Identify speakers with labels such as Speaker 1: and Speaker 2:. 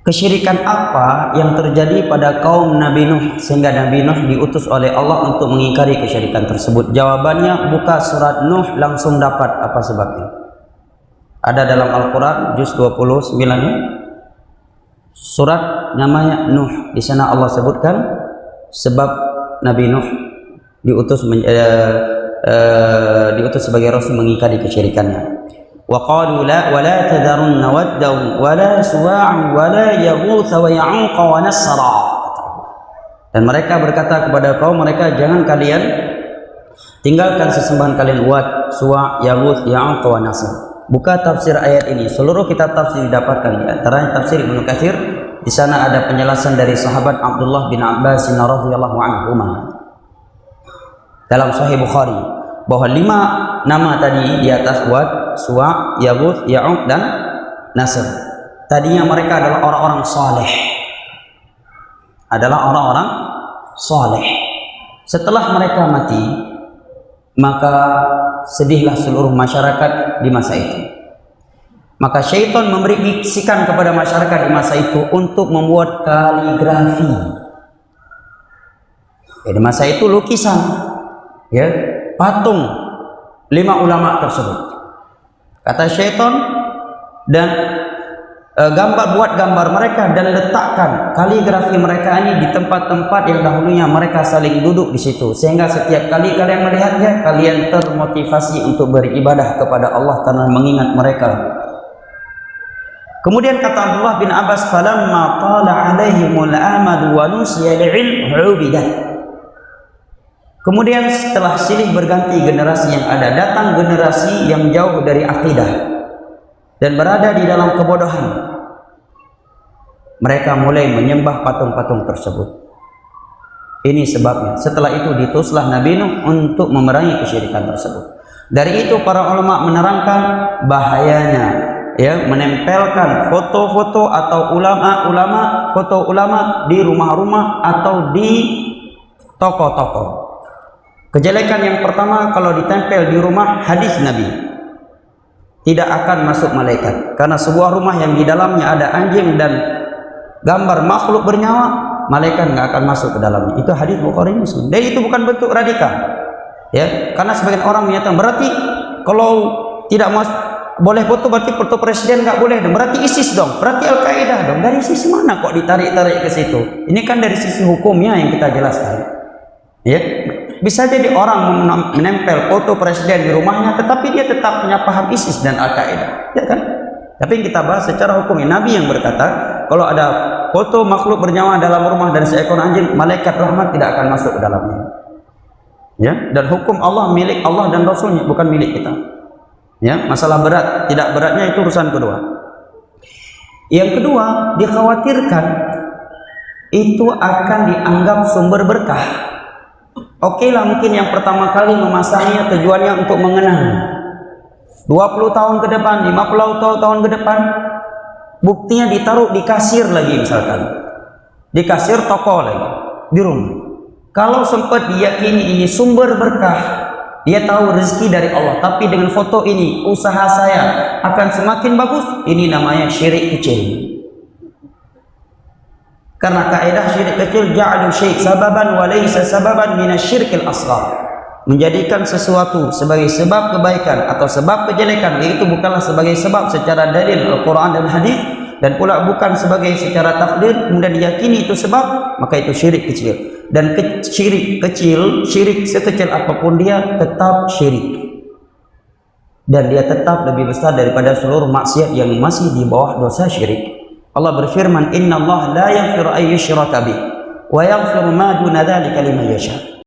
Speaker 1: Kesyirikan apa yang terjadi pada kaum Nabi Nuh sehingga Nabi Nuh diutus oleh Allah untuk mengingkari kesyirikan tersebut? Jawabannya, buka surat Nuh langsung dapat apa sebabnya. Ada dalam Al-Quran juz 29 surat namanya Nuh. Di sana Allah sebutkan sebab Nabi Nuh diutus sebagai rasul mengingkari kesyirikannya. Wa qalu la wa la tadharunna waddan wa la suwa'an wa la yaghutha wa ya'uqa wa nasra. Dan mereka berkata kepada kaum mereka, jangan kalian tinggalkan sesembahan kalian Wad, Suwa', Yaghuth, Ya'uqa wa Nasr. Buka tafsir ayat ini. Seluruh kitab tafsir didapatkan, di antaranya tafsir Ibnu Katsir. Di sana ada penjelasan dari sahabat Abdullah bin Abbas radhiyallahu anhuma dalam Sahih Bukhari bahwa 5 nama tadi di atas Wad, Suwa', Yaghuth, Ya'uq dan Nasr. Tadinya mereka adalah orang-orang saleh. Setelah mereka mati, maka sedihlah seluruh masyarakat di masa itu. Maka syaitan memberi bisikan kepada masyarakat di masa itu untuk membuat kaligrafi. Di masa itu lukisan, ya, patung 5 ulama tersebut. Kata syaitan, dan buat gambar mereka dan letakkan kaligrafi mereka ini di tempat-tempat yang dahulunya mereka saling duduk di situ, sehingga setiap kali kalian melihatnya, kalian termotivasi untuk beribadah kepada Allah karena mengingat mereka. Kemudian kata Abdullah bin Abbas, falamma tala alaihimul amad wa nusiya al-ilm ubidat. Kemudian setelah silih berganti generasi yang ada, datang generasi yang jauh dari akidah dan berada di dalam kebodohan. Mereka mulai menyembah patung-patung tersebut. Ini sebabnya. Setelah itu diutuslah Nabi Nuh untuk memerangi kesyirikan tersebut. Dari itu para ulama menerangkan bahayanya, ya, menempelkan foto-foto atau foto ulama di rumah-rumah atau di toko-toko. Kejelekan yang pertama, kalau ditempel di rumah, hadis Nabi, tidak akan masuk malaikat. Karena sebuah rumah yang di dalamnya ada anjing dan gambar makhluk bernyawa, malaikat nggak akan masuk ke dalamnya. Itu hadis Bukhari Muslim. Dan itu bukan bentuk radikal, ya. Karena sebagian orang menyatakan berarti kalau tidak boleh foto, berarti foto presiden nggak boleh dong. Berarti ISIS dong, berarti Al-Qaeda dong. Dari sisi mana kok ditarik-tarik ke situ? Ini kan dari sisi hukumnya yang kita jelaskan, ya. Bisa jadi orang menempel foto presiden di rumahnya, tetapi dia tetap punya paham ISIS dan Al-Qaeda, ya kan? Tapi yang kita bahas secara hukumnya, Nabi yang berkata, kalau ada foto makhluk bernyawa dalam rumah dan seekor anjing, malaikat rahmat tidak akan masuk ke dalamnya. Ya, dan hukum Allah milik Allah dan Rasulnya, bukan milik kita. Ya, masalah berat, tidak beratnya itu urusan kedua. Yang kedua, dikhawatirkan itu akan dianggap sumber berkah. Oke lah, mungkin yang pertama kali memasangnya tujuannya untuk mengenang 20 tahun ke depan, 50 tahun ke depan, buktinya ditaruh di kasir lagi, misalkan di kasir toko lagi di rumah. Kalau sempat diyakini ini sumber berkah, dia tahu rezeki dari Allah, tapi dengan foto ini usaha saya akan semakin bagus, ini namanya syirik kecil. Karena kaidah syirik kecil, ja'alu syai' sababan wa laysa sababan minasyirkil asghar. Menjadikan sesuatu sebagai sebab kebaikan atau sebab kejelekan, itu bukanlah sebagai sebab secara dalil Al-Quran dan hadis, dan pula bukan sebagai secara takdir kemudian diyakini itu sebab, maka itu syirik kecil. Dan syirik kecil, syirik sekecil apapun dia tetap syirik, dan dia tetap lebih besar daripada seluruh maksiat yang masih di bawah dosa syirik. Allah berfirman, inna Allah la yaghfiru an yushraka bih wa yaghfiru ma duna dzalika liman yasha.